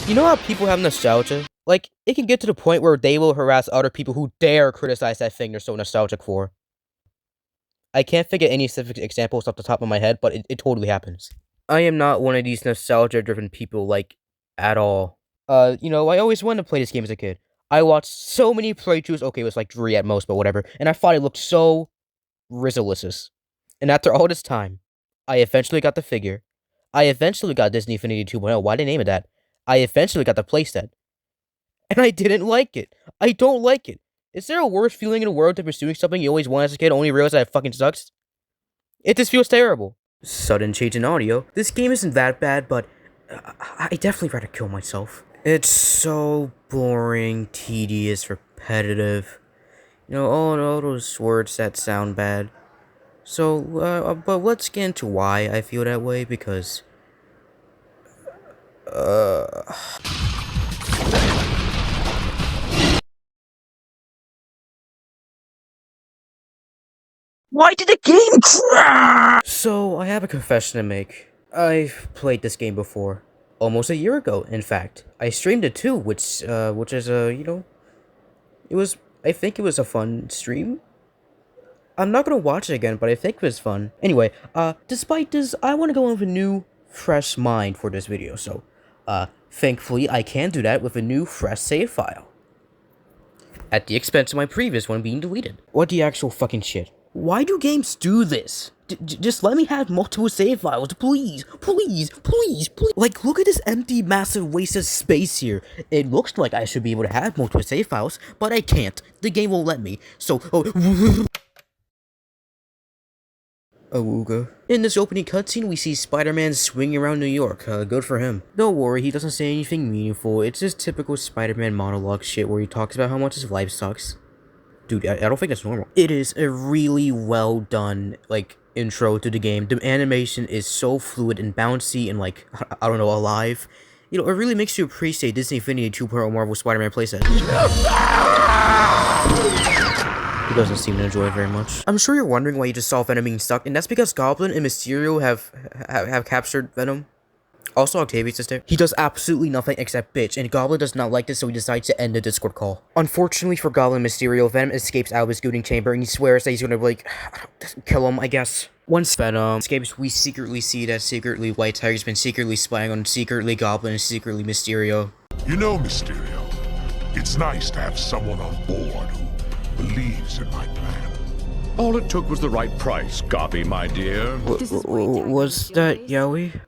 You know how people have nostalgia? Like, it can get to the point where they will harass other people who dare criticize that thing they're so nostalgic for. I can't figure any specific examples off the top of my head, but it totally happens. I am not one of these nostalgia-driven people, like, at all. I always wanted to play this game as a kid. I watched so many playthroughs, okay, it was like 3 at most, but whatever, and I thought it looked so rizzalicious. And after all this time, I eventually got the figure. I eventually got Disney Infinity 2.0. Why did they name it that? I eventually got the playset. And I didn't like it. I don't like it. Is there a worse feeling in the world than pursuing something you always wanted as a kid, only realize that it fucking sucks? It just feels terrible. Sudden change in audio. This game isn't that bad, but I definitely rather kill myself. It's so boring, tedious, repetitive. All those words that sound bad. So, but let's get into why I feel that way, because... Why did the game crash? So, I have a confession to make. I've played this game before. Almost a year ago, in fact. I streamed it too, which is, I think it was a fun stream. I'm not gonna watch it again, but I think it was fun. Anyway, despite this, I want to go in with a new, fresh mind for this video, so, thankfully, I can do that with a new, fresh save file. At the expense of my previous one being deleted. What the actual fucking shit? Why do games do this? Just let me have multiple save files, please, please, please, please. Like, look at this empty, massive waste of space here. It looks like I should be able to have multiple save files, but I can't. The game won't let me, so... Awooga. In this opening cutscene, we see Spider-Man swinging around New York. Good for him. Don't worry, he doesn't say anything meaningful. It's just typical Spider-Man monologue shit where he talks about how much his life sucks. Dude, I don't think that's normal. It is a really well done, like, intro to the game. The animation is so fluid and bouncy and, like, I don't know, alive. It really makes you appreciate Disney Infinity 2.0 Marvel Spider-Man playset. He doesn't seem to enjoy it very much. I'm sure you're wondering why you just saw Venom being stuck, and that's because Goblin and Mysterio have captured Venom. Also, Octavius is there. He does absolutely nothing except bitch, and Goblin does not like this, so he decides to end the Discord call. Unfortunately for Goblin and Mysterio, Venom escapes out of his scooting chamber, and he swears that he's gonna, like, kill him, I guess. Once Venom escapes, we secretly see that secretly White Tiger's been secretly spying on secretly Goblin and secretly Mysterio. You know, Mysterio, it's nice to have someone on board who believes in my plan. All it took was the right price, Gobby, my dear. Was that Yowie?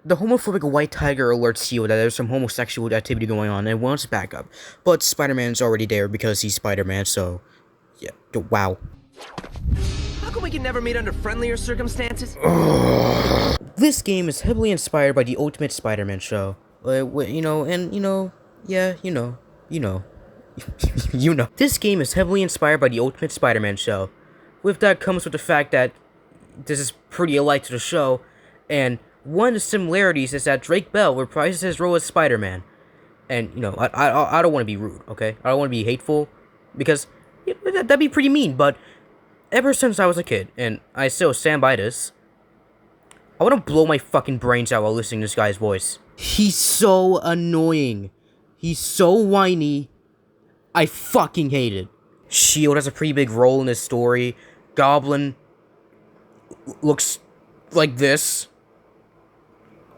The homophobic White Tiger alerts Hio that there's some homosexual activity going on and wants backup. But Spider-Man's already there because he's Spider-Man, so... yeah, wow. How come we can never meet under friendlier circumstances? This game is heavily inspired by the Ultimate Spider-Man show. This game is heavily inspired by the Ultimate Spider-Man show. With that comes with the fact that this is pretty alike to the show, and one of the similarities is that Drake Bell reprises his role as Spider-Man. And, I don't want to be rude, okay? I don't want to be hateful, because that'd be pretty mean, but ever since I was a kid, and I still stand by this, I want to blow my fucking brains out while listening to this guy's voice. He's so annoying. He's so whiny. I fucking hate it. S.H.I.E.L.D. has a pretty big role in this story. Goblin looks like this.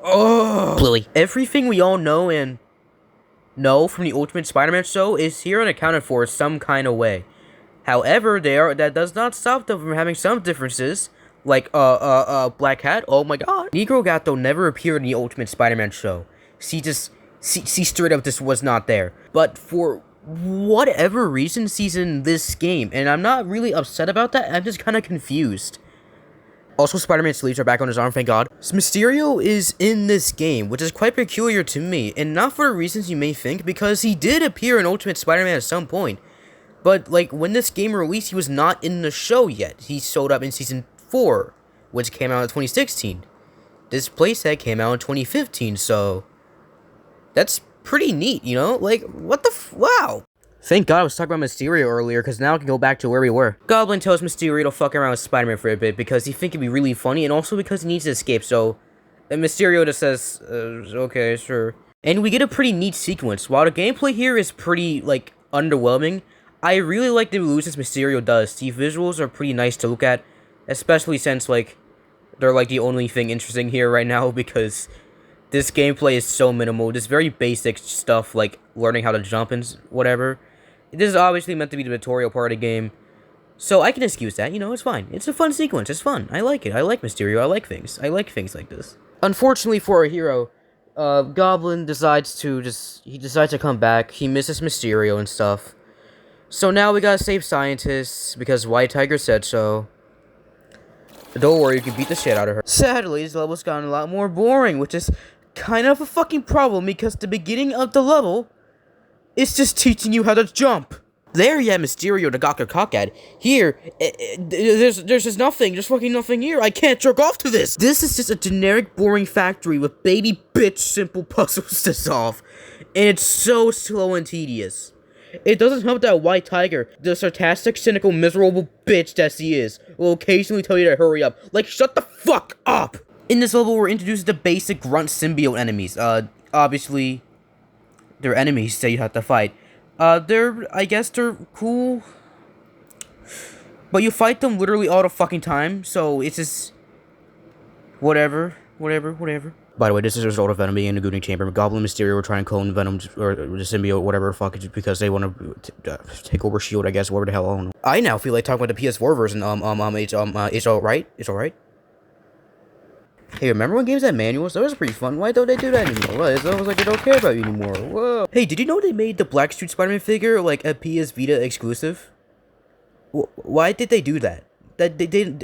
Oh, Bluey. Everything we all know and know from the Ultimate Spider-Man show is here and accounted for in some kind of way. However, that does not stop them from having some differences. Like, Black Cat, oh my god. Negro Gato never appeared in the Ultimate Spider-Man show. She straight up just was not there. But for whatever reason, she's in this game, and I'm not really upset about that, I'm just kind of confused. Also, Spider-Man's sleeves are back on his arm, thank god. Mysterio is in this game, which is quite peculiar to me, and not for the reasons you may think, because he did appear in Ultimate Spider-Man at some point. But, like, when this game released, he was not in the show yet. He showed up in Season 4, which came out in 2016. This playset came out in 2015, so... that's pretty neat, Like, what the wow. Thank God I was talking about Mysterio earlier, because now I can go back to where we were. Goblin tells Mysterio to fuck around with Spider-Man for a bit, because he thinks it'd be really funny, and also because he needs to escape, so... And Mysterio just says, okay, sure. And we get a pretty neat sequence. While the gameplay here is pretty, like, underwhelming, I really like the moves Mysterio does. The visuals are pretty nice to look at, especially since, like, they're, like, the only thing interesting here right now, because this gameplay is so minimal. Just very basic stuff, like learning how to jump and whatever. This is obviously meant to be the tutorial part of the game, so I can excuse that, you know, it's fine. It's a fun sequence, it's fun. I like it. I like Mysterio, I like things like this. Unfortunately for our hero, Goblin decides to come back. He misses Mysterio and stuff. So now we gotta save scientists, because White Tiger said so. Don't worry, you can beat the shit out of her. Sadly, this level's gotten a lot more boring, which is kind of a fucking problem, because the beginning of the level is just teaching you how to jump. There you have Mysterio to gawk your cock at. Here, there's just nothing, just fucking nothing here. I can't jerk off to this. This is just a generic boring factory with baby bitch simple puzzles to solve. And it's so slow and tedious. It doesn't help that White Tiger, the sarcastic, cynical, miserable bitch that she is, will occasionally tell you to hurry up. Like, shut the fuck up! In this level, we're introduced to basic grunt symbiote enemies. Obviously, they're enemies that you have to fight. I guess they're cool. But you fight them literally all the fucking time, so it's just... Whatever. By the way, this is a result of Venom being in the Gooning Chamber. Goblin and Mysterio were trying to clone Venom, or the symbiote, whatever the fuck, just because they want to take over S.H.I.E.L.D., I guess, whatever the hell, I don't know. I now feel like talking about the PS4 version, it's alright? It's alright? Hey, remember when games had manuals? That was pretty fun. Why don't they do that anymore? Well, it's almost like they don't care about you anymore. Whoa. Hey, did you know they made the Black Suit Spider-Man figure, like, a PS Vita exclusive? Why did they do that?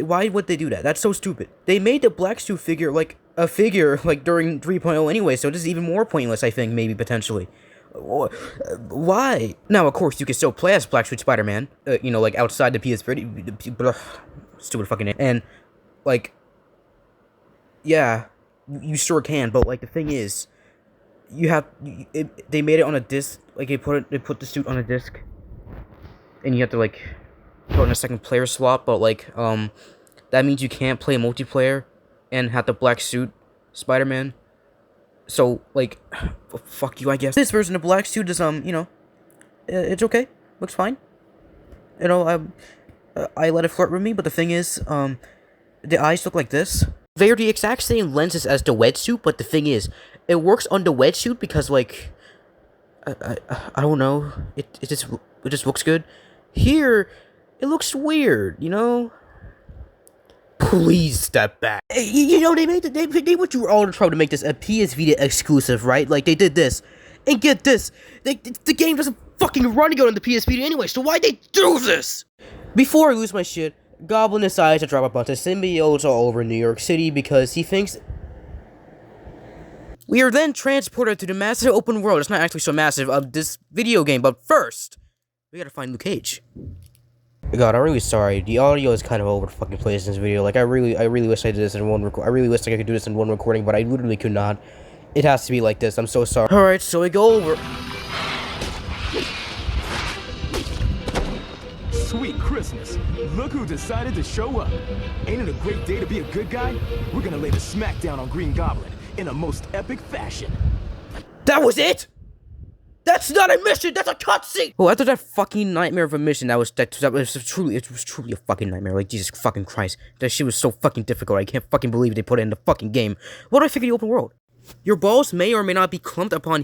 Why would they do that? That's so stupid. They made the Black Suit figure, like, a figure, like, during 3.0 anyway, so this is even more pointless, I think, maybe, potentially. Why? Now, of course, you can still play as Black Suit Spider-Man, you know, like, outside the PS Vita, stupid fucking name, and, like, yeah, you sure can, but, like, the thing is, they made it on a disc, like, they put the suit on a disc, and you have to, like, put on a second player swap, but, like, that means you can't play multiplayer and have the Black Suit Spider-Man. So, like, fuck you, I guess. This version of Black Suit is, you know, it's okay. Looks fine. You know, I let it flirt with me, but the thing is, the eyes look like this. They are the exact same lenses as the wetsuit, but the thing is, it works on the wetsuit because, like, I don't know, it just looks good. Here, it looks weird, you know? Please step back. You know, they went through all the trouble to make this a PS Vita exclusive, right? Like, they did this. And get this, the game doesn't fucking run good on the PS Vita anyway, so why'd they do this? Before I lose my shit, Goblin decides to drop a bunch of symbiotes all over New York City because he thinks... We are then transported to the massive open world, it's not actually so massive, of this video game, but first, we gotta find Luke Cage. God, I'm really sorry. The audio is kind of all over the fucking place in this video. Like, I really wish I did this in one I really wish I could do this in one recording, but I literally could not. It has to be like this. I'm so sorry. Alright, so we go over. Sweet Christmas. Look who decided to show up. Ain't it a great day to be a good guy? We're gonna lay the smackdown on Green Goblin in a most epic fashion. That was it? That's not a mission, that's a cutscene! Oh, after that fucking nightmare of a mission, it was truly a fucking nightmare. Like, Jesus fucking Christ. That shit was so fucking difficult. I can't fucking believe they put it in the fucking game. What do I figure the open world? Your balls may or may not be clumped upon